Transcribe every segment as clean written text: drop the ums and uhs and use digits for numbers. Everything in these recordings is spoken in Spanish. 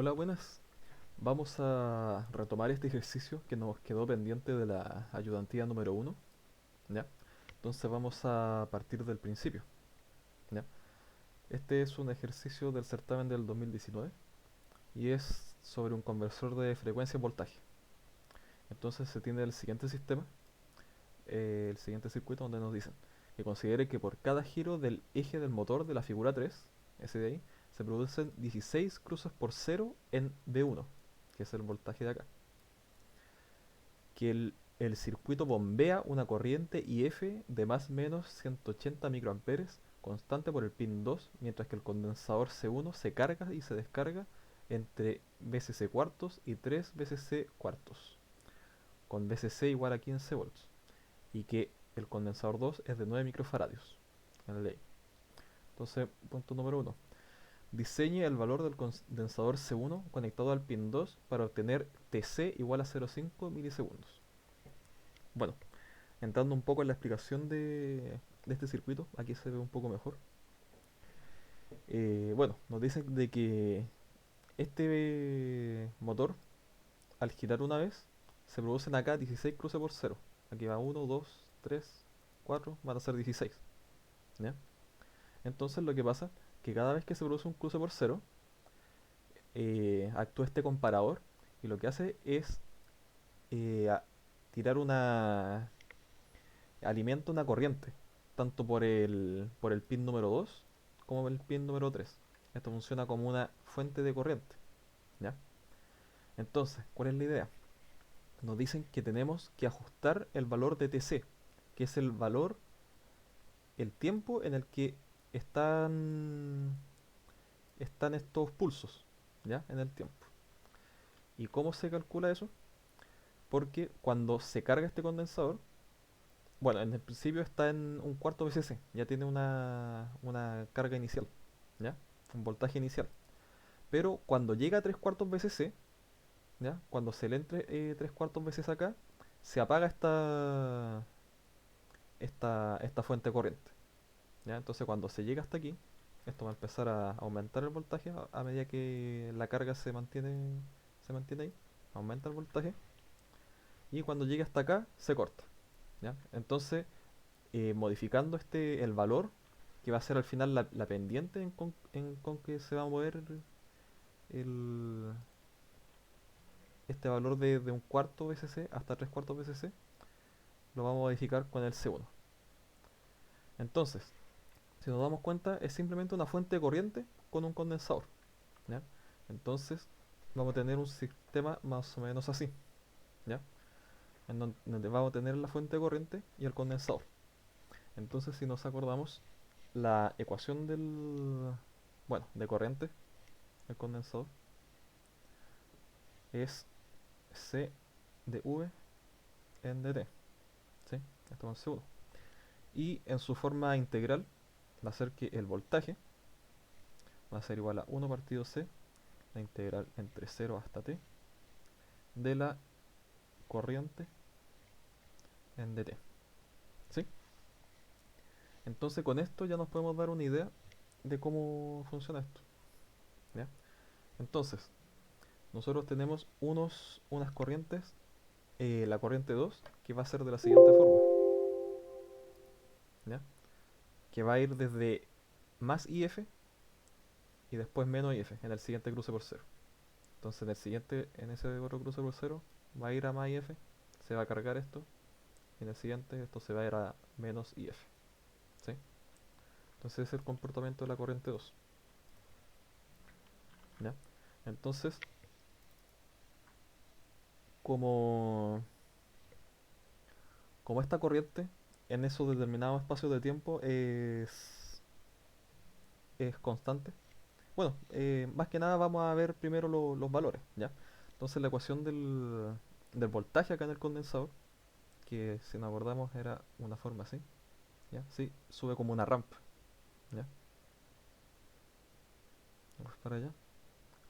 Hola, buenas. Vamos a retomar este ejercicio que nos quedó pendiente de la ayudantía número uno, ¿ya? Entonces vamos a partir del principio, ¿ya? Este es un ejercicio del certamen del 2019 y es sobre un conversor de frecuencia en voltaje. Entonces se tiene el siguiente sistema, el siguiente circuito donde nos dicen que considere que por cada giro del eje del motor de la figura 3, ese de ahí, se producen 16 cruces por cero en V1, que es el voltaje de acá. Que el circuito bombea una corriente IF de más o menos 180 microamperes constante por el pin 2, mientras que el condensador C1 se carga y se descarga entre VCC cuartos y 3 VCC cuartos, con VCC igual a 15 volts, y que el condensador 2 es de 9 microfaradios en ley. Entonces, punto número uno: diseñe el valor del condensador C1 conectado al pin 2 para obtener TC igual a 0,5 milisegundos. Bueno, entrando un poco en la explicación de este circuito, aquí se ve un poco mejor. Bueno, nos dicen de que este motor, al girar una vez, se producen acá 16 cruces por cero. Aquí va uno, 2, 3, 4, van a ser 16, ¿ya? Entonces lo que pasa que cada vez que se produce un cruce por cero, actúa este comparador y lo que hace es eh, a- tirar una alimenta una corriente, tanto por el pin número 2 como por el pin número 3. Esto funciona como una fuente de corriente, ¿ya? Entonces, ¿cuál es la idea? Nos dicen que tenemos que ajustar el valor de TC, que es el valor, el tiempo en el que están estos pulsos, ¿ya? En el tiempo. ¿Y cómo se calcula eso? Porque cuando se carga este condensador, bueno, en el principio está en un cuarto VCC, ya tiene una carga inicial, ¿ya? Un voltaje inicial. Pero cuando llega a 3 cuartos VCC, ¿ya? Cuando se le entre 3 cuartos VCC acá, se apaga esta fuente de corriente, ¿ya? Entonces cuando se llega hasta aquí, esto va a empezar a aumentar el voltaje a medida que la carga se mantiene ahí, aumenta el voltaje, y cuando llegue hasta acá, se corta, ¿ya? Entonces, modificando el valor, que va a ser al final la pendiente con que se va a mover el, este valor de un cuarto VCC hasta 3 cuartos VCC, lo vamos a modificar con el C1. Entonces, si nos damos cuenta, es simplemente una fuente de corriente con un condensador, ¿ya? Entonces, vamos a tener un sistema más o menos así, ¿ya? En donde vamos a tener la fuente de corriente y el condensador. Entonces, si nos acordamos, la ecuación bueno, de corriente, el condensador, es C de V en dt, ¿sí? Esto es C1. Y en su forma integral va a ser que el voltaje va a ser igual a 1 partido C, la integral entre 0 hasta t, de la corriente en dt, ¿sí? Entonces con esto ya nos podemos dar una idea de cómo funciona esto, ¿ya? Entonces, nosotros tenemos unas corrientes, la corriente 2 que va a ser de la siguiente forma, ¿ya? Que va a ir desde más IF y después menos IF en el siguiente cruce por cero. Entonces en ese otro cruce por cero, va a ir a más IF, se va a cargar esto, y en el siguiente esto se va a ir a menos IF, ¿sí? Entonces ese es el comportamiento de la corriente 2, ¿ya? Entonces, como, como esta corriente en esos determinados espacios de tiempo es constante, bueno, más que nada vamos a ver primero los valores, ¿ya? Entonces la ecuación del voltaje acá en el condensador, que si nos acordamos era una forma así, ¿ya? Sí, sube como una rampa, ¿ya? Vamos para allá.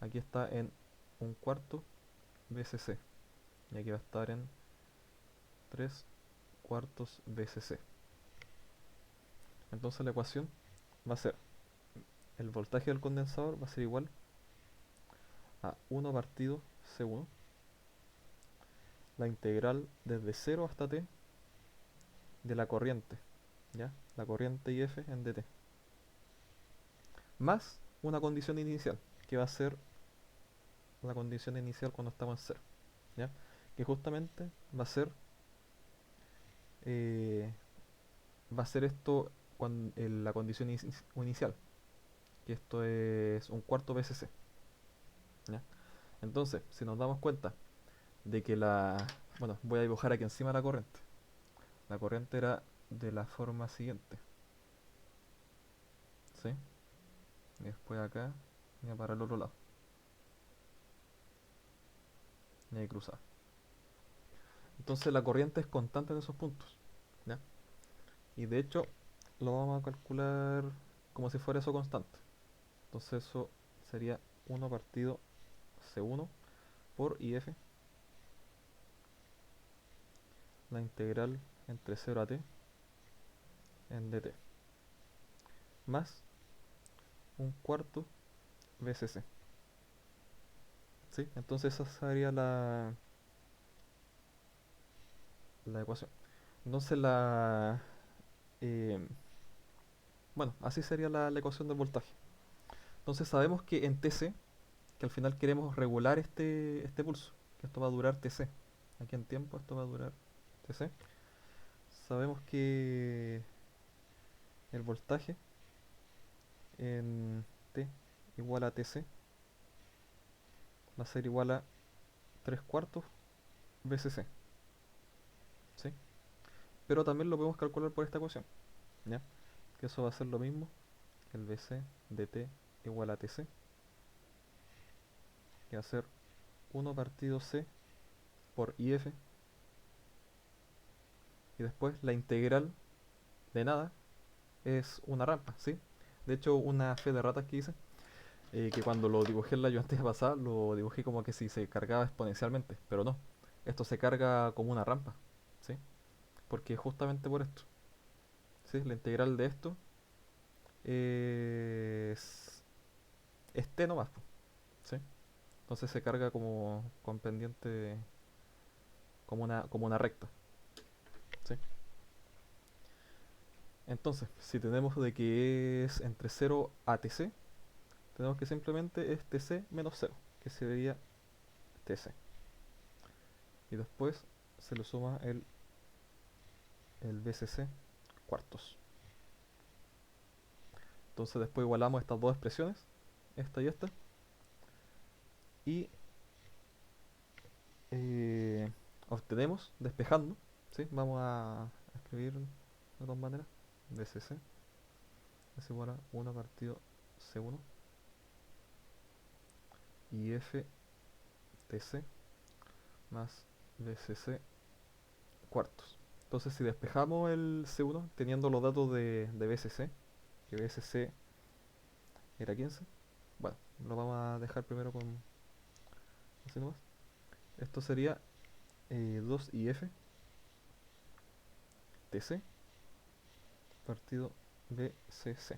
Aquí está en un cuarto VCC y aquí va a estar en 3 cuartos VCC. Entonces la ecuación va a ser, el voltaje del condensador va a ser igual a 1 partido C1, la integral desde 0 hasta t de la corriente, ¿ya? La corriente IF en dt, más una condición inicial, que va a ser la condición inicial cuando estamos en 0, ¿ya? Que justamente eh, va a ser esto cuando, la condición inicial, que esto es un cuarto BCC, ¿ya? Entonces, si nos damos cuenta de que bueno, voy a dibujar aquí encima la corriente. La corriente era de la forma siguiente, ¿sí? Y después acá, y para el otro lado, y ahí cruzada. Entonces la corriente es constante en esos puntos, ¿ya? Y de hecho, lo vamos a calcular como si fuera eso constante. Entonces eso sería 1 partido C1 por IF, la integral entre 0 a t en dt, más un cuarto BCC, ¿sí? Entonces esa sería la ecuación. Entonces eh, bueno, así sería la ecuación del voltaje. Entonces sabemos que en TC, que al final queremos regular este pulso, que esto va a durar TC. Aquí en tiempo esto va a durar TC. Sabemos que el voltaje en T igual a TC va a ser igual a 3 cuartos BCC, ¿sí? Pero también lo podemos calcular por esta ecuación, ¿ya? Que eso va a ser lo mismo que el BC de T igual a TC, que va a ser 1 partido C por IF, y después la integral de nada es una rampa, ¿sí? De hecho, una fe de ratas que hice, que cuando lo dibujé en la ayudantía pasada, lo dibujé como que si se cargaba exponencialmente, pero no. Esto se carga como una rampa, ¿sí? Porque justamente por esto, ¿sí? La integral de esto es t nomás, ¿sí? Entonces se carga como con pendiente, como una recta, ¿sí? Entonces, si tenemos de que es entre 0 a tc, tenemos que simplemente es tc menos 0, que sería tc. Y después se le suma el BCC cuartos. Entonces después igualamos estas dos expresiones, esta y esta, y eh, obtenemos, despejando, ¿sí? Vamos a escribir de dos maneras, BCC es igual a 1 partido C1 y FTC más BCC cuartos. Entonces si despejamos el C1 teniendo los datos de BCC, que BCC era 15, bueno, lo vamos a dejar primero con así nomás. Esto sería 2IF TC partido BCC.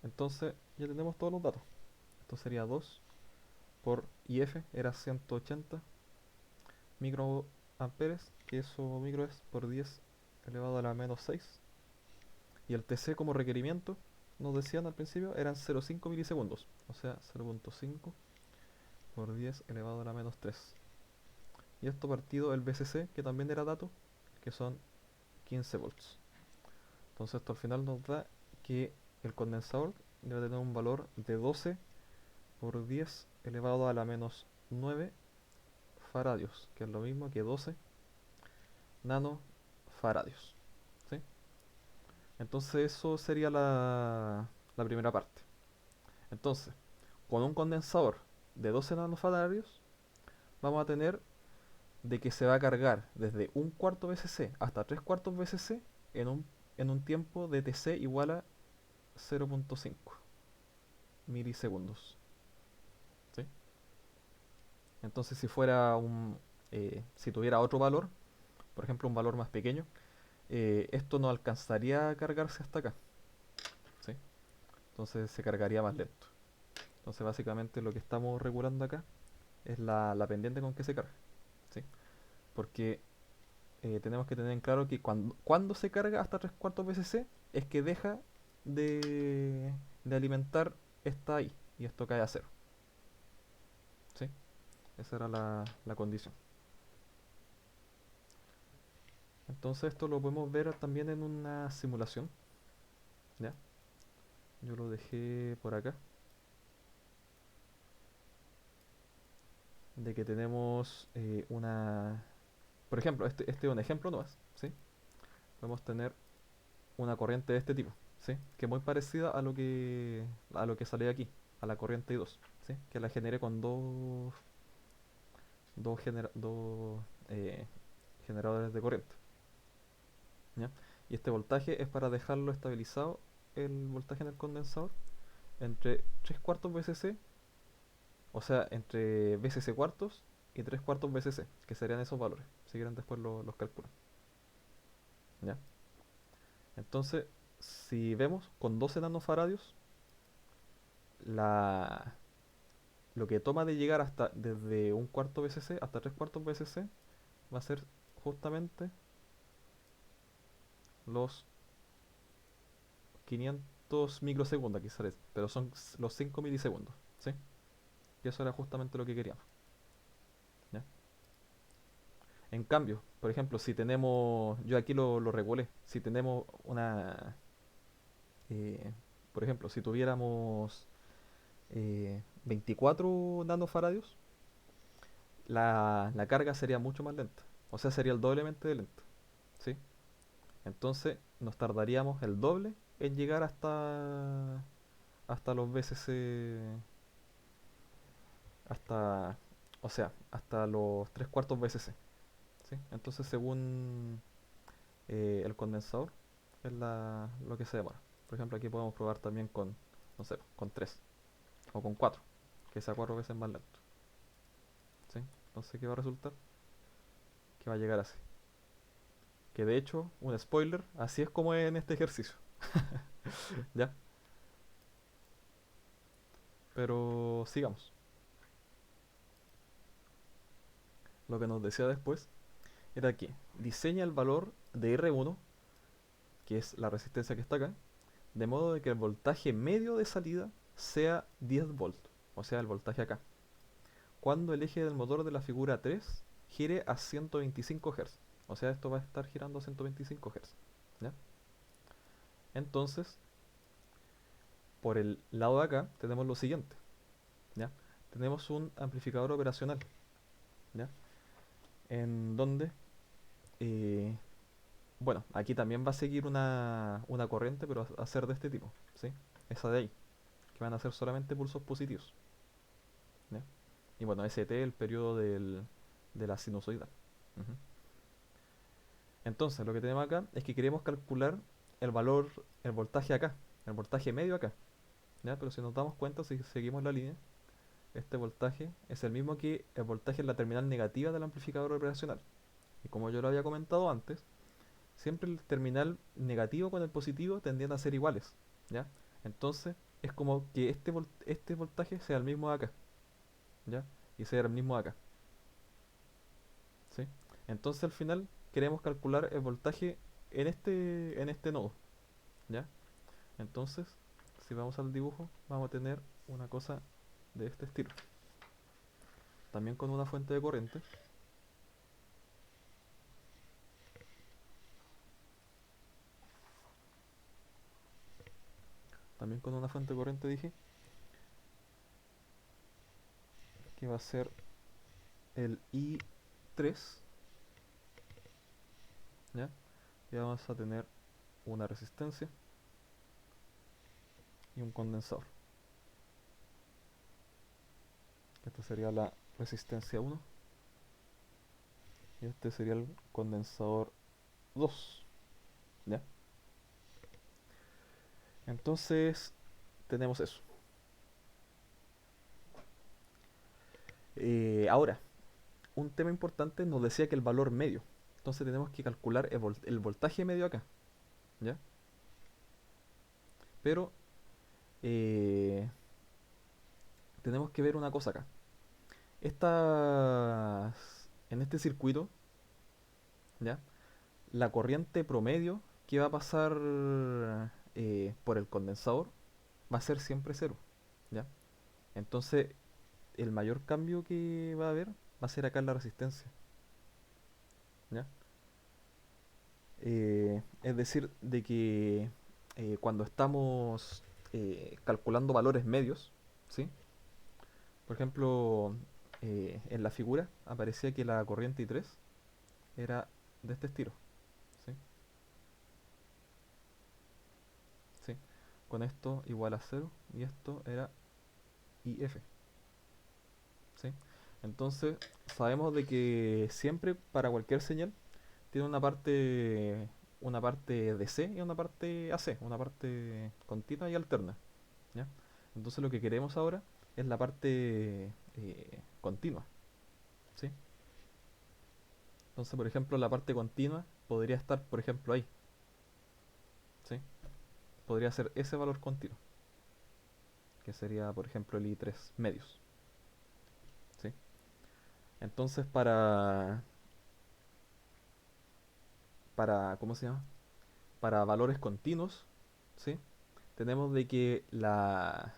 Entonces ya tenemos todos los datos. Esto sería 2 por IF, era 180 microamperes, que eso micro es por 10 elevado a la menos 6. Y el TC como requerimiento, nos decían al principio, eran 0,5 milisegundos. O sea, 0,5 por 10 elevado a la menos 3. Y esto partido el BCC, que también era dato, que son 15 volts. Entonces esto al final nos da que el condensador debe tener un valor de 12 por 10 elevado a la menos 9 faradios, que es lo mismo que 12 nanofaradios, ¿sí? Entonces eso sería la primera parte. Entonces, con un condensador de 12 nanofaradios, vamos a tener de que se va a cargar desde un cuarto BCC hasta 3 cuartos BCC en un tiempo de TC igual a 0,5 milisegundos, ¿sí? Entonces si tuviera otro valor, por ejemplo un valor más pequeño, esto no alcanzaría a cargarse hasta acá, ¿sí? Entonces se cargaría más lento. Entonces básicamente lo que estamos regulando acá es la pendiente con que se carga, ¿sí? Porque tenemos que tener en claro que cuando se carga hasta 3 cuartos VCC es que deja de alimentar esta ahí y esto cae a cero, ¿sí? Esa era la condición. Entonces esto lo podemos ver también en una simulación, ¿ya? Yo lo dejé por acá, de que tenemos una... Por ejemplo, este es un ejemplo nomás, ¿sí? Podemos tener una corriente de este tipo, ¿sí? Que es muy parecida a lo que sale aquí, a la corriente I2, ¿sí? Que la generé con dos generadores de corriente, ¿ya? Y este voltaje es para dejarlo estabilizado, el voltaje en el condensador, entre 3 cuartos VCC, o sea, entre VCC cuartos y 3 cuartos VCC, que serían esos valores. Si quieren después los calculan, ¿ya? Entonces, si vemos con 12 nanofaradios, la, lo que toma de llegar hasta desde un cuarto VCC hasta 3 cuartos VCC va a ser justamente los 500 microsegundos, aquí sale, pero son los 5 milisegundos, ¿sí? Y eso era justamente lo que queríamos, ¿ya? En cambio, por ejemplo, si tenemos, yo aquí lo regulé, si tenemos eh, por ejemplo, si tuviéramos 24 nanofaradios, la carga sería mucho más lenta, o sea, sería el doblemente de lenta, ¿sí? Entonces nos tardaríamos el doble en llegar hasta los VCC, hasta, o sea, hasta los 3 cuartos VCC, ¿sí? Entonces según el condensador es lo que se demora. Por ejemplo, aquí podemos probar también con, no sé, con 3 o con 4, que sea 4 veces más lento, ¿sí? Entonces, ¿qué va a resultar? Que va a llegar así. Que de hecho, un spoiler, así es como es en este ejercicio, ¿ya? Pero sigamos. Lo que nos decía después era que diseña el valor de R1, que es la resistencia que está acá, de modo de que el voltaje medio de salida sea 10 volts, o sea, el voltaje acá, cuando el eje del motor de la figura 3 gire a 125 Hz. O sea, esto va a estar girando a 125 Hz, ¿ya? Entonces, por el lado de acá tenemos lo siguiente, ¿ya? Tenemos un amplificador operacional, ¿ya? En donde, eh, bueno, aquí también va a seguir una corriente, pero a ser de este tipo, ¿sí? Esa de ahí, que van a ser solamente pulsos positivos, ¿ya? Y bueno, ST, el periodo de la sinusoidal. Ujú. Entonces, lo que tenemos acá es que queremos calcular el valor, el voltaje acá, el voltaje medio acá, ¿ya? Pero si nos damos cuenta, si seguimos la línea, este voltaje es el mismo que el voltaje en la terminal negativa del amplificador operacional. Y como yo lo había comentado antes, siempre el terminal negativo con el positivo tendrían a ser iguales, ¿ya? Entonces, es como que este voltaje sea el mismo de acá, ¿ya? Y sea el mismo de acá, ¿sí? Entonces, al final, queremos calcular el voltaje en este nodo, ¿ya? Entonces, si vamos al dibujo, vamos a tener una cosa de este estilo. También con una fuente de corriente. También con una fuente de corriente dije que va a ser el I3, ¿ya? Y vamos a tener una resistencia y un condensador. Esta sería la resistencia 1 y este sería el condensador 2, ¿ya? Entonces, tenemos eso. Ahora, un tema importante nos decía que el valor medio. Entonces tenemos que calcular el voltaje medio acá, ¿ya? Pero, eh, tenemos que ver una cosa acá. En este circuito, ¿ya? La corriente promedio que va a pasar por el condensador va a ser siempre cero, ¿ya? Entonces, el mayor cambio que va a haber va a ser acá en la resistencia, ¿ya? Es decir, de que cuando estamos calculando valores medios, ¿sí? Por ejemplo, en la figura aparecía que la corriente I3 era de este estilo, ¿sí? ¿Sí? Con esto igual a cero y esto era IF, ¿sí? Entonces, sabemos de que siempre para cualquier señal tiene una parte DC y una parte AC, una parte continua y alterna, ¿ya? Entonces lo que queremos ahora es la parte continua, ¿sí? Entonces, por ejemplo, la parte continua podría estar, por ejemplo, ahí, ¿sí? Podría ser ese valor continuo, que sería, por ejemplo, el I3 medios, ¿sí? Entonces, ¿cómo se llama? Para valores continuos, ¿sí? Tenemos de que la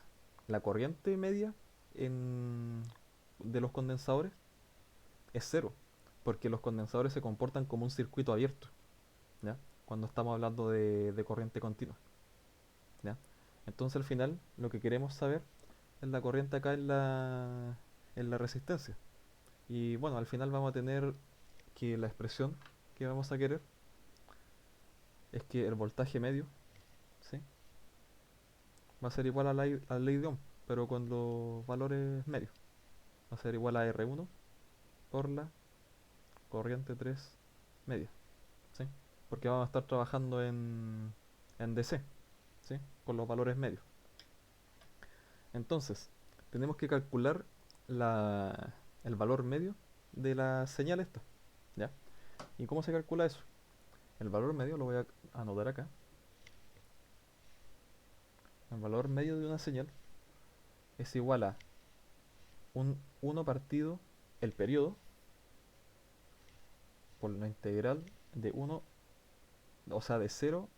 corriente media en, de los condensadores es cero, porque los condensadores se comportan como un circuito abierto, ¿ya? Cuando estamos hablando de corriente continua, ¿ya? Entonces al final lo que queremos saber es la corriente acá en la resistencia. Y bueno, al final vamos a tener que la expresión que vamos a querer es que el voltaje medio, ¿sí? Va a ser igual a la ley de Ohm, pero con los valores medios. Va a ser igual a R1 por la corriente 3 media, ¿sí? Porque vamos a estar trabajando en DC, ¿sí? Con los valores medios. Entonces, tenemos que calcular el valor medio de la señal esta, ¿ya? ¿Y cómo se calcula eso? El valor medio lo voy a anotar acá. El valor medio de una señal es igual a un 1 partido el periodo por la integral de uno, o sea, de cero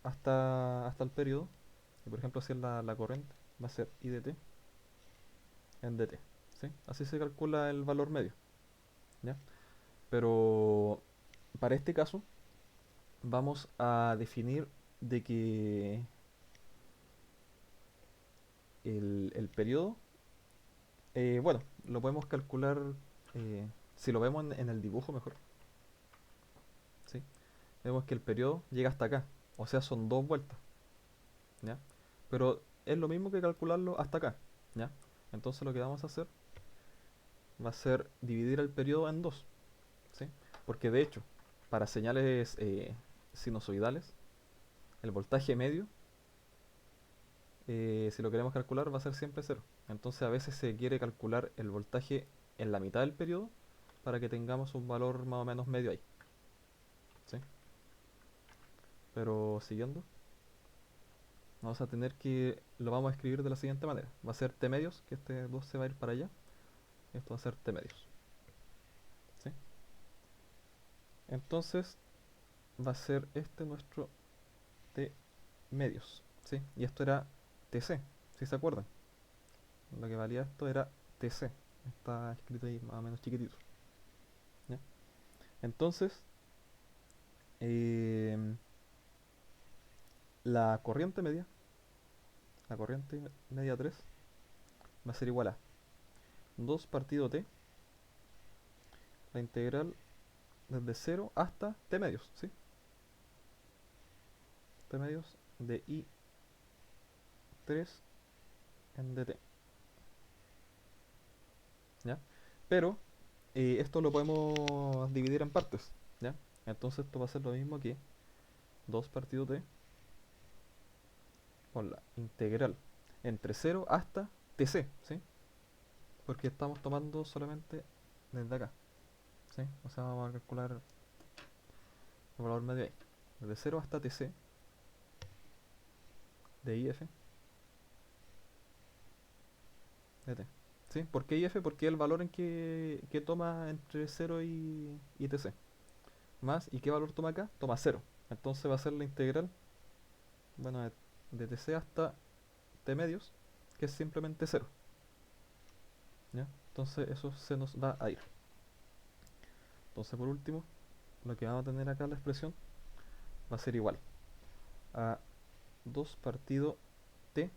hasta el periodo. Y por ejemplo, si es la corriente, va a ser I de t en dt, ¿sí? Así se calcula el valor medio, ¿ya? Pero para este caso vamos a definir de que el periodo, bueno, lo podemos calcular, si lo vemos en el dibujo mejor, ¿sí? Vemos que el periodo llega hasta acá, o sea, son dos vueltas, ¿ya? Pero es lo mismo que calcularlo hasta acá, ¿ya? Entonces lo que vamos a hacer va a ser dividir el periodo en dos, ¿sí? Porque de hecho, para señales sinusoidales, el voltaje medio, si lo queremos calcular, va a ser siempre cero. Entonces a veces se quiere calcular el voltaje en la mitad del periodo para que tengamos un valor más o menos medio ahí, ¿sí? Pero siguiendo, vamos a tener que, lo vamos a escribir de la siguiente manera. Va a ser t medios, que este 2 se va a ir para allá. Esto va a ser t medios, ¿sí? Entonces va a ser este nuestro t medios, ¿sí? Y esto era tc, si se acuerdan. Lo que valía esto era tc. Está escrito ahí más o menos chiquitito, ¿ya? Entonces, eh, la corriente media, la corriente media 3 va a ser igual a 2 partido t, la integral desde cero hasta t medios, ¿sí? T medios de I3 en dt, ¿ya? Pero esto lo podemos dividir en partes, ¿ya? Entonces esto va a ser lo mismo que 2 partido t por la integral entre cero hasta tc, ¿sí? Porque estamos tomando solamente desde acá, ¿sí? O sea, vamos a calcular el valor medio ahí. Desde cero hasta tc de if de t. ¿Sí? ¿Por qué IF? Porque es el valor que toma entre 0 y TC. Más, ¿y qué valor toma acá? Toma 0. Entonces va a ser la integral, bueno, de TC hasta T medios, que es simplemente 0. ¿Ya? Entonces eso se nos va a ir. Entonces por último, lo que vamos a tener acá en la expresión va a ser igual a 2 partido t.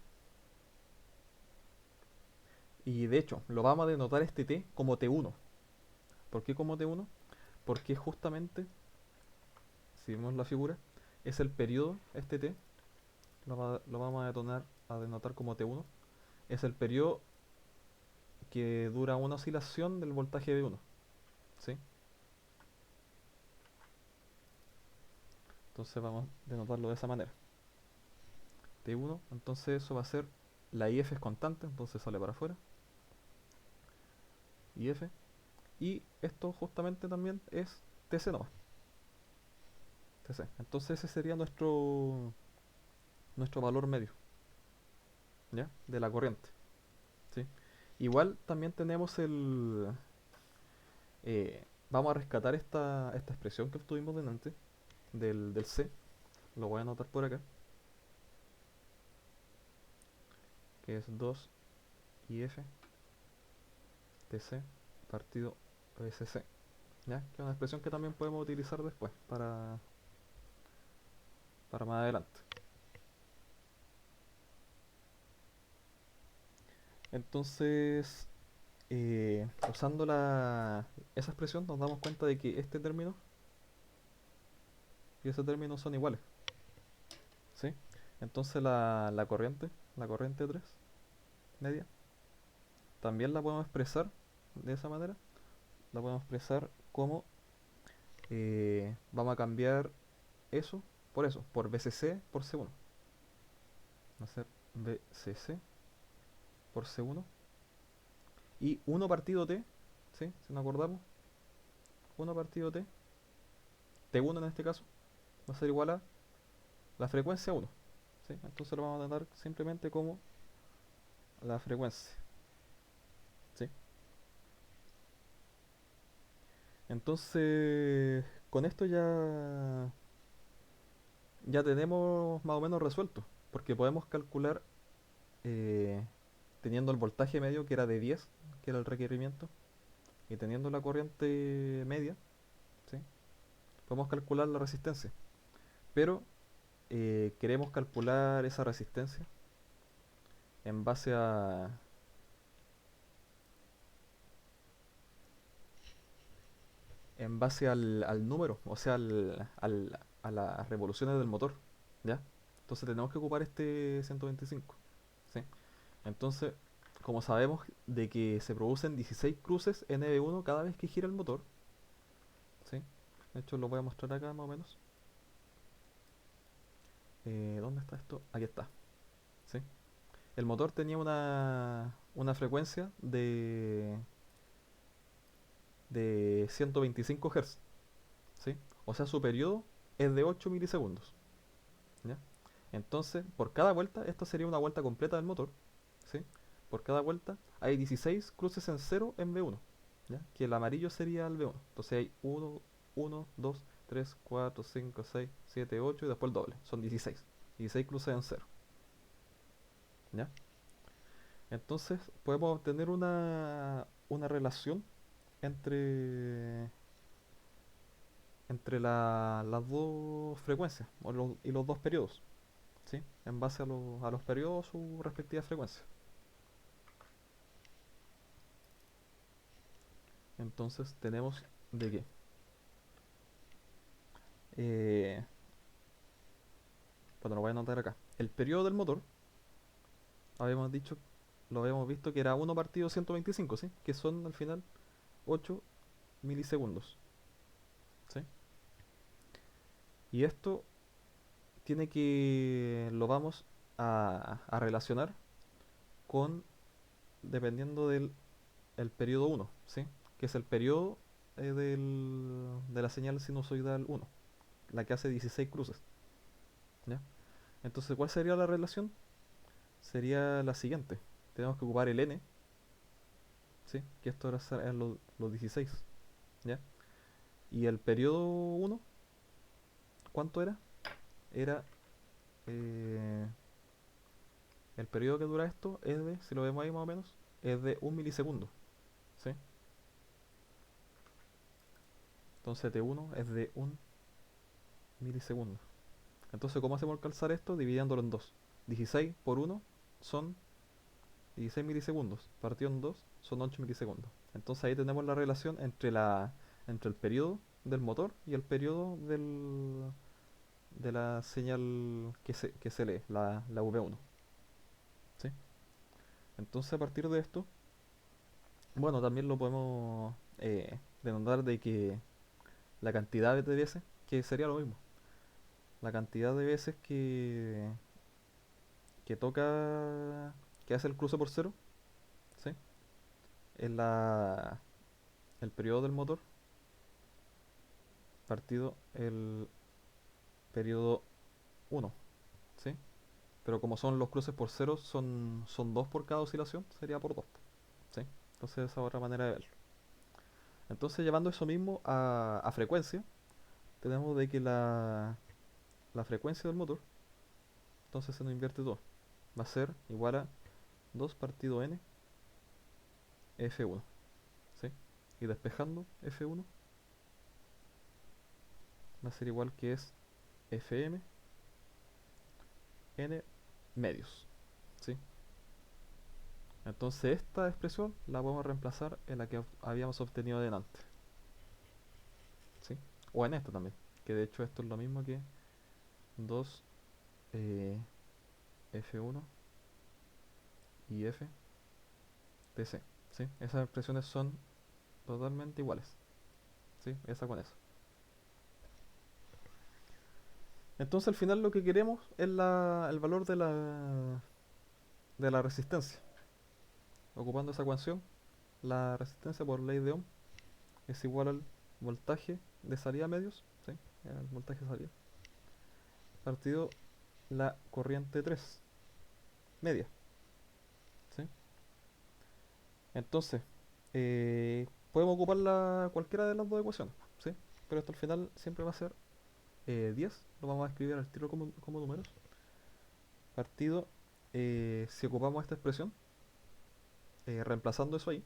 Y de hecho, lo vamos a denotar este t como t1. ¿Por qué como t1? Porque justamente, si vemos la figura, es el periodo, este t, lo vamos a denotar como t1. Es el periodo que dura una oscilación del voltaje V1. ¿Sí? Entonces vamos a denotarlo de esa manera. T1, entonces eso va a ser, la IF es constante, entonces sale para afuera. IF. Y esto justamente también es TC nomás. TC. Entonces ese sería nuestro valor medio, ¿ya? De la corriente. ¿Sí? Igual también tenemos vamos a rescatar esta expresión que obtuvimos delante del C. Lo voy a anotar por acá. Que es 2 IF TC partido SC. ¿Ya? Que es una expresión que también podemos utilizar después para más adelante. Entonces, usando esa expresión nos damos cuenta de que este término y ese término son iguales. ¿Sí? Entonces la corriente 3 media, también la podemos expresar de esa manera. La podemos expresar como, vamos a cambiar eso, por BCC por C1. Va a ser BCC por C1. Y 1 partido T, ¿sí? Si nos acordamos, 1 partido T, T1 en este caso, va a ser igual a la frecuencia 1. ¿Sí? Entonces lo vamos a dar simplemente como la frecuencia. ¿Sí? Entonces, con esto ya tenemos más o menos resuelto, porque podemos calcular, eh, teniendo el voltaje medio que era de 10, que era el requerimiento, y teniendo la corriente media, ¿sí? Podemos calcular la resistencia. Pero queremos calcular esa resistencia en base al número, o sea, a las revoluciones del motor, ¿ya? Entonces tenemos que ocupar este 125, ¿sí? Entonces, como sabemos de que se producen 16 cruces NB1 cada vez que gira el motor, ¿sí? De hecho, lo voy a mostrar acá más o menos. ¿Dónde está esto? Aquí está, ¿sí? El motor tenía una frecuencia de 125 Hz, ¿sí? O sea, su periodo es de 8 milisegundos, ¿ya? Entonces, por cada vuelta, esto sería una vuelta completa del motor, ¿sí? Por cada vuelta hay 16 cruces en cero en V1, ¿ya? Que el amarillo sería el V1. Entonces hay 1, 2, 3, 4, 5, 6, 7, 8 y después el doble. Son 16. 16 cruces en cero, ¿ya? Entonces podemos obtener una relación entre, las dos frecuencias y los dos periodos, ¿sí? En base a los periodos, su respectiva frecuencia. Entonces tenemos de que, eh, bueno, lo voy a anotar acá. El periodo del motor, habíamos dicho, lo habíamos visto que era 1 partido 125, ¿sí? Que son al final 8 milisegundos, ¿sí? Y esto lo vamos a relacionar con, dependiendo del el periodo 1, ¿sí? Que es el periodo, de la señal sinusoidal 1, la que hace 16 cruces, ¿ya? Entonces, ¿cuál sería la relación? Sería la siguiente. Tenemos que ocupar el n, ¿sí? Que esto eran los 16, ¿ya? Y el periodo uno, ¿cuánto era? Era, eh, el periodo que dura esto es de, si lo vemos ahí más o menos, es de un milisegundo, ¿sí? Entonces T1 es de un milisegundo. Entonces, ¿cómo hacemos al calzar esto? Dividiéndolo en dos. 16 por uno son 16 milisegundos. Partido en 2 son 8 milisegundos. Entonces ahí tenemos la relación entre el periodo del motor y el periodo de la señal que se lee, la V1. ¿Sí? Entonces a partir de esto, bueno, también lo podemos denotar de que la cantidad de veces, que sería lo mismo, la cantidad de veces que toca, que hace el cruce por cero, ¿sí? Es el periodo del motor partido el periodo uno, ¿sí? Pero como son los cruces por cero, son 2 por cada oscilación, sería por 2, ¿sí? Entonces esa es otra manera de verlo. Entonces llevando eso mismo a frecuencia, tenemos de que la frecuencia del motor, entonces se nos invierte todo. Va a ser igual a 2 partido n F1, ¿sí? Y despejando F1 va a ser igual que es Fm n medios, ¿sí? Entonces esta expresión la podemos reemplazar en la que habíamos obtenido delante, ¿sí? O en esta también, que de hecho esto es lo mismo que 2 eh, F1 y F TC, ¿sí? Esas expresiones son totalmente iguales, ¿sí? Esa con esa. Entonces al final lo que queremos es el valor de la resistencia. Ocupando esa ecuación, la resistencia por ley de Ohm es igual al voltaje de salida medios, ¿sí? El voltaje de salida, partido la corriente 3 media, ¿sí? Entonces, podemos ocupar cualquiera de las dos ecuaciones, ¿sí? Pero esto al final siempre va a ser 10, lo vamos a escribir al tiro como números, partido, si ocupamos esta expresión, reemplazando eso ahí,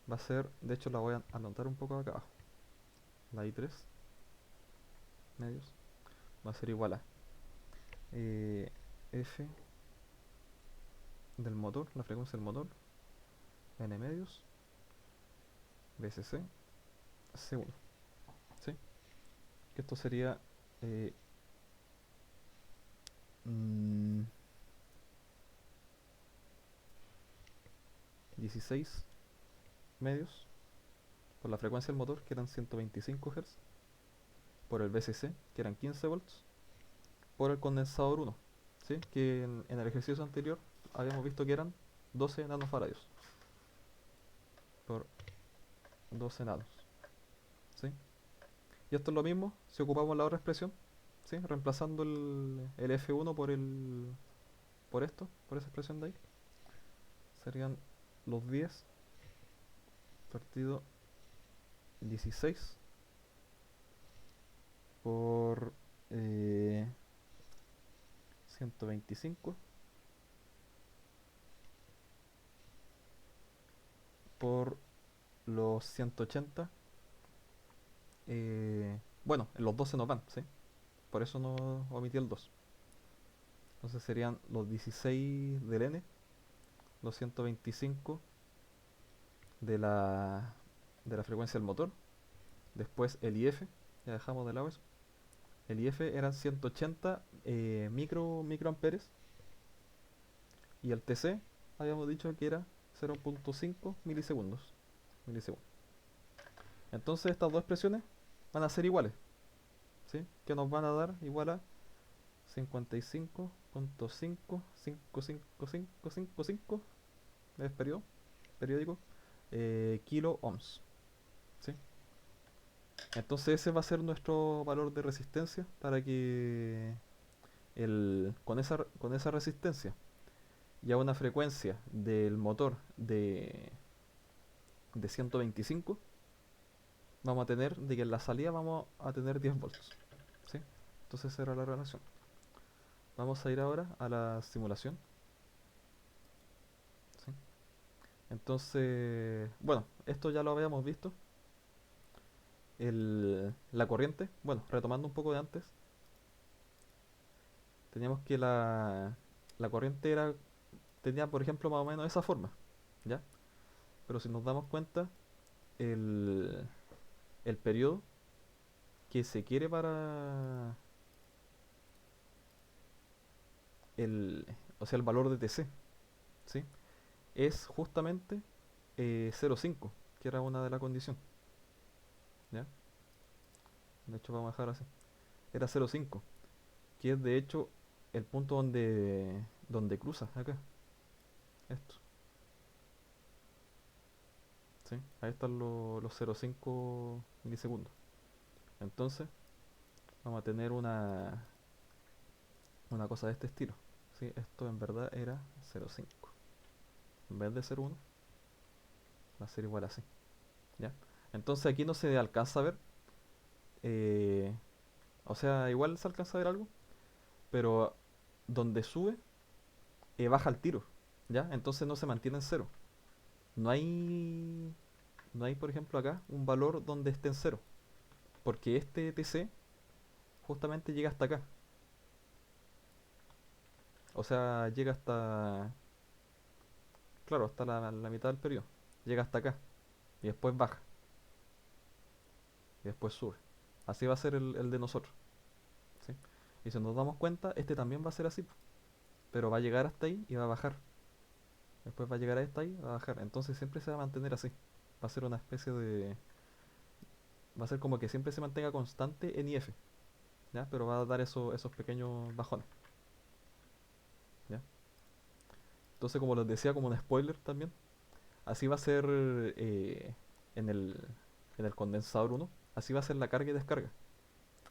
va a ser, de hecho la voy a anotar un poco acá abajo, la I3 medios, va a ser igual a F del motor, la frecuencia del motor, N medios, BCC, C1, ¿sí? Que esto sería eh, mm, 16 medios por la frecuencia del motor, que eran 125 Hz, por el BCC, que eran 15 volts, por el condensador 1, ¿sí? Que en el ejercicio anterior habíamos visto que eran 12 nanofaradios por 12 nanos, ¿sí? Y esto es lo mismo si ocupamos la otra expresión, ¿sí? Reemplazando el F1 por esa expresión de ahí, serían los 10 partido 16 por 125 por los 180. Bueno, en los 12 nos van, ¿sí? Por eso no omití el 2. Entonces serían los 16 del N, los 125 de la frecuencia del motor, después el IF, ya dejamos de lado eso. El IF eran 180 microamperes y el TC habíamos dicho que era 0.5 milisegundos. Entonces estas dos expresiones van a ser iguales, ¿sí? Que nos van a dar igual a 55.5555555 es periódico, kilo ohms, ¿sí? Entonces ese va a ser nuestro valor de resistencia para que con esa resistencia y a una frecuencia del motor de de 125, vamos a tener de que en la salida vamos a tener 10 voltios. ¿Sí? Entonces esa era la relación. Vamos a ir ahora a la simulación. ¿Sí? Entonces, bueno, esto ya lo habíamos visto. La corriente, bueno, retomando un poco de antes, teníamos que la corriente tenía, por ejemplo, más o menos esa forma, ¿ya? Pero si nos damos cuenta, el, el periodo que se quiere para el, o sea, el valor de TC, ¿sí? Es justamente 0,5, que era una de las condiciones, ¿ya? De hecho, vamos a dejar así. Era 0,5, que es de hecho el punto donde cruza acá, esto, ¿sí? Ahí están los 0,5 milisegundos. Entonces, vamos a tener una cosa de este estilo, ¿sí? Esto en verdad era 0,5. En vez de ser 1, va a ser igual así, ¿ya? Entonces aquí no se alcanza a ver, eh, o sea, igual se alcanza a ver algo, pero donde sube, baja al tiro, ¿ya? Entonces no se mantiene en cero. No hay, no hay, por ejemplo, acá un valor donde esté en cero, porque este TC justamente llega hasta acá. O sea, llega hasta, claro, hasta la mitad del periodo. Llega hasta acá y después baja y después sube. Así va a ser el de nosotros, ¿sí? Y si nos damos cuenta, este también va a ser así, pero va a llegar hasta ahí y va a bajar. Después va a llegar hasta ahí y va a bajar. Entonces siempre se va a mantener así. Va a ser una especie de... Va a ser como que siempre se mantenga constante en IF, ¿ya? Pero va a dar esos pequeños bajones, ¿ya? Entonces, como les decía, como un spoiler también, así va a ser en el, en el condensador uno. Así va a ser la carga y descarga.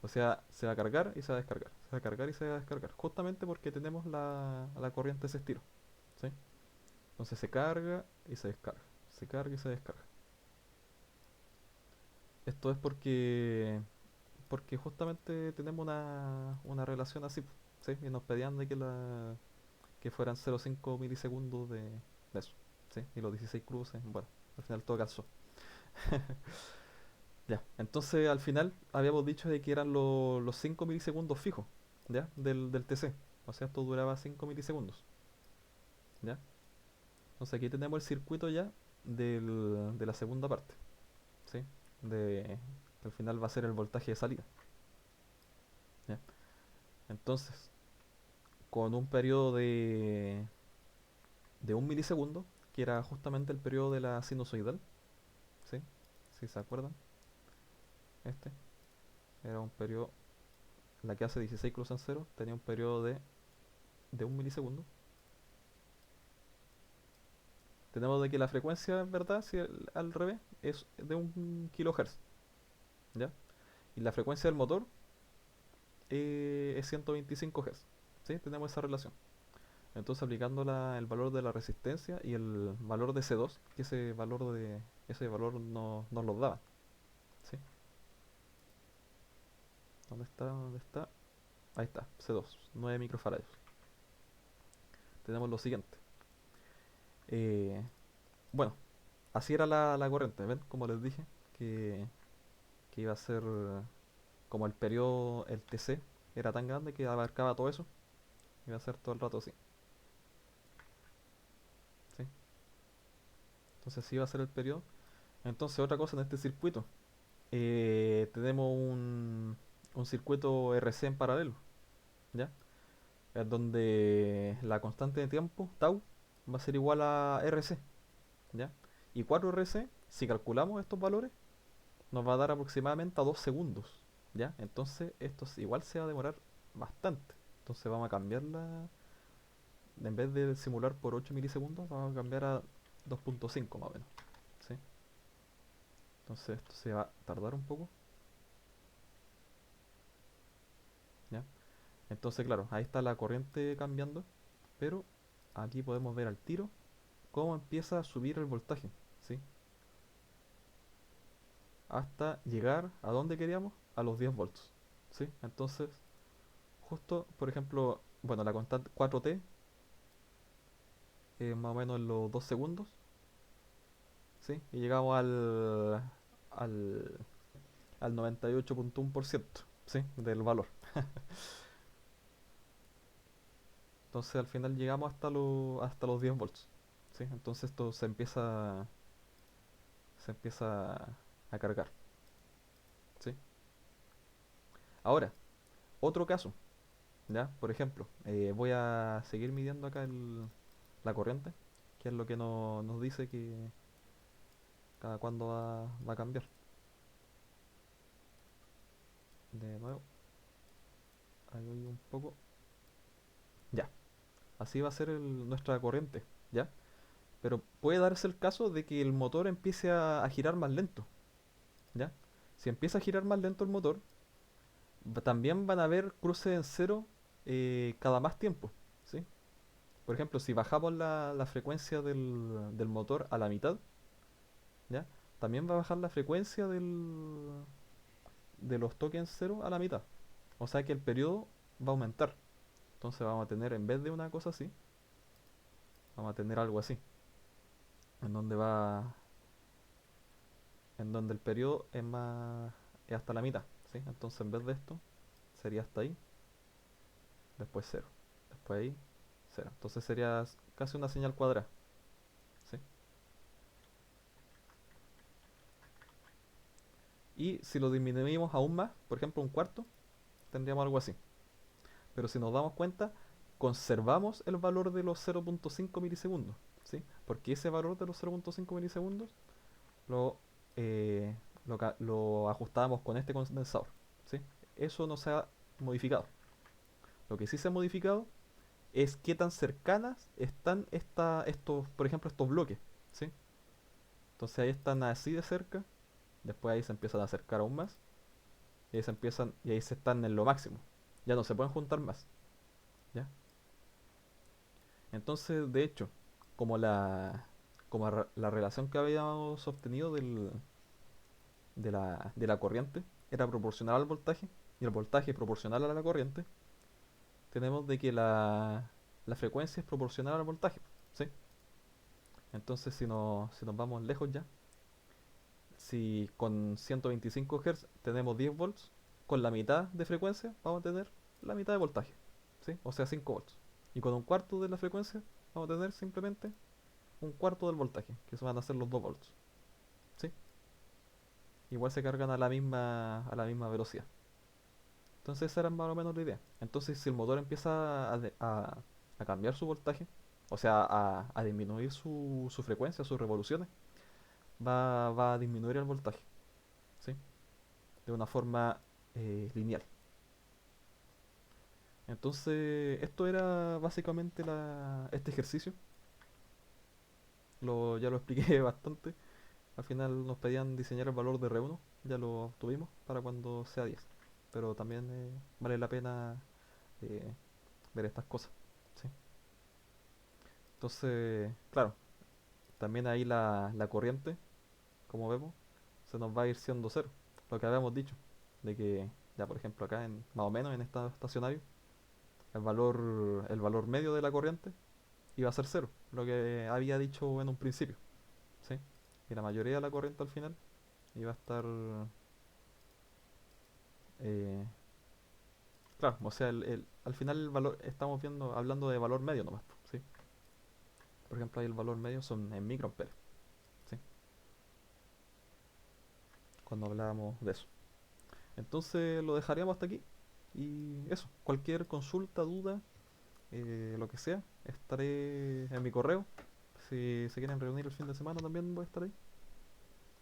O sea, se va a cargar y se va a descargar. Se va a cargar y se va a descargar. Justamente porque tenemos la corriente de ese estilo, ¿sí? Entonces se carga y se descarga. Se carga y se descarga. Esto es porque justamente tenemos una relación así, ¿sí? Y nos pedían de que fueran 0,5 milisegundos de eso, ¿sí? Y los 16 cruces, bueno, al final todo calzó. Ya, entonces al final habíamos dicho de que eran los 5 milisegundos fijos, ¿ya? Del TC. O sea, esto duraba 5 milisegundos, ¿ya? Entonces aquí tenemos el circuito ya de la segunda parte, ¿sí? De, que al final va a ser el voltaje de salida, ¿ya? Entonces, con un periodo de 1 milisegundo, que era justamente el periodo de la sinusoidal, ¿sí? Si se acuerdan, este era un periodo, la que hace 16 cruzan cero, tenía un periodo de 1 milisegundo. Tenemos de que la frecuencia, en verdad, si al revés, es de 1 kHz, ¿ya? Y la frecuencia del motor es 125 Hz, ¿sí? Tenemos esa relación. Entonces, aplicando el valor de la resistencia y el valor de C2, que ese valor nos lo daba, ¿sí? ¿Dónde está? ¿Dónde está? Ahí está, C2, 9 microfarads. Tenemos lo siguiente. Eh, bueno, así era la corriente, ¿ven? Como les dije, que, que iba a ser como el periodo, el TC, era tan grande que abarcaba todo eso, iba a ser todo el rato así, ¿sí? Entonces así iba a ser el periodo. Entonces otra cosa en este circuito, tenemos un circuito RC en paralelo, ¿ya? Es donde la constante de tiempo, tau, va a ser igual a RC, ¿ya? Y 4RC, si calculamos estos valores, nos va a dar aproximadamente a 2 segundos, ¿ya? Entonces esto igual se va a demorar bastante. Entonces vamos a cambiarla, en vez de simular por 8 milisegundos, vamos a cambiar a 2,5 más o menos, ¿sí? Entonces esto se va a tardar un poco, ¿ya? Entonces claro, ahí está la corriente cambiando, pero aquí podemos ver al tiro cómo empieza a subir el voltaje, ¿sí? hasta llegar a donde queríamos, a los 10 volts. ¿Sí? Entonces, justo, por ejemplo, bueno, la constante 4T, más o menos en los 2 segundos, ¿sí? Y llegamos al, al 98,1%, ¿sí? Del valor. Entonces al final llegamos hasta los 10 volts, ¿sí? Entonces esto se empieza a cargar, ¿sí? Ahora, otro caso, ¿ya? Por ejemplo, voy a seguir midiendo acá la corriente, que es lo que nos dice que cada cuándo va a cambiar. De nuevo, ahí voy un poco. Ya, así va a ser nuestra corriente, ¿ya? Pero puede darse el caso de que el motor empiece a girar más lento, ¿ya? Si empieza a girar más lento el motor, también van a haber cruces en cero cada más tiempo, ¿sí? Por ejemplo, si bajamos la frecuencia del motor a la mitad, ¿ya? También va a bajar la frecuencia de los toques en cero a la mitad. O sea que el periodo va a aumentar. Entonces vamos a tener, en vez de una cosa así, vamos a tener algo así, en donde en donde el periodo es hasta la mitad, ¿sí? Entonces en vez de esto, sería hasta ahí, después cero, después ahí, cero. Entonces sería casi una señal cuadrada, ¿sí? Y si lo disminuimos aún más, por ejemplo un cuarto, tendríamos algo así. Pero si nos damos cuenta, conservamos el valor de los 0,5 milisegundos, ¿sí? Porque ese valor de los 0,5 milisegundos lo, eh, lo ajustábamos con este condensador, ¿sí? Eso no se ha modificado. Lo que sí se ha modificado es qué tan cercanas están estos, por ejemplo, estos bloques, ¿sí? Entonces ahí están así de cerca, después ahí se empiezan a acercar aún más, y ahí se están en lo máximo. Ya no se pueden juntar más, ¿ya? Entonces, de hecho, como la relación que habíamos obtenido de la corriente era proporcional al voltaje, y el voltaje proporcional a la corriente, tenemos de que la frecuencia es proporcional al voltaje, ¿sí? Entonces, si nos vamos lejos ya, si con 125 Hz tenemos 10 volts, con la mitad de frecuencia vamos a tener la mitad de voltaje, ¿sí? O sea, 5 volts. Y con un cuarto de la frecuencia vamos a tener simplemente un cuarto del voltaje, que se van a hacer los 2 volts, ¿sí? Igual se cargan a la misma velocidad. Entonces esa era más o menos la idea. Entonces si el motor empieza a cambiar su voltaje, o sea, a disminuir su frecuencia, sus revoluciones, va a disminuir el voltaje, ¿sí? De una forma lineal. Entonces esto era básicamente este ejercicio. Ya lo expliqué bastante. Al final nos pedían diseñar el valor de R1, ya lo obtuvimos para cuando sea 10. Pero también vale la pena eh, ver estas cosas, ¿sí? Entonces, claro, también ahí la corriente, como vemos, se nos va a ir siendo cero. Lo que habíamos dicho, de que ya por ejemplo acá, más o menos en este estacionario, el valor medio de la corriente iba a ser cero, lo que había dicho en un principio, ¿sí? Y la mayoría de la corriente al final iba a estar, eh, claro, o sea, al final el valor, estamos hablando de valor medio nomás, ¿sí? Por ejemplo, ahí el valor medio son en microamperes, ¿sí? Cuando hablábamos de eso. Entonces lo dejaríamos hasta aquí. Y eso, cualquier consulta, duda, lo que sea, estaré en mi correo. Si se quieren reunir el fin de semana también voy a estar ahí.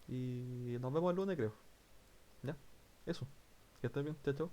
Y nos vemos el lunes, creo. ¿Ya? Eso. Que estés bien. Chao, chao.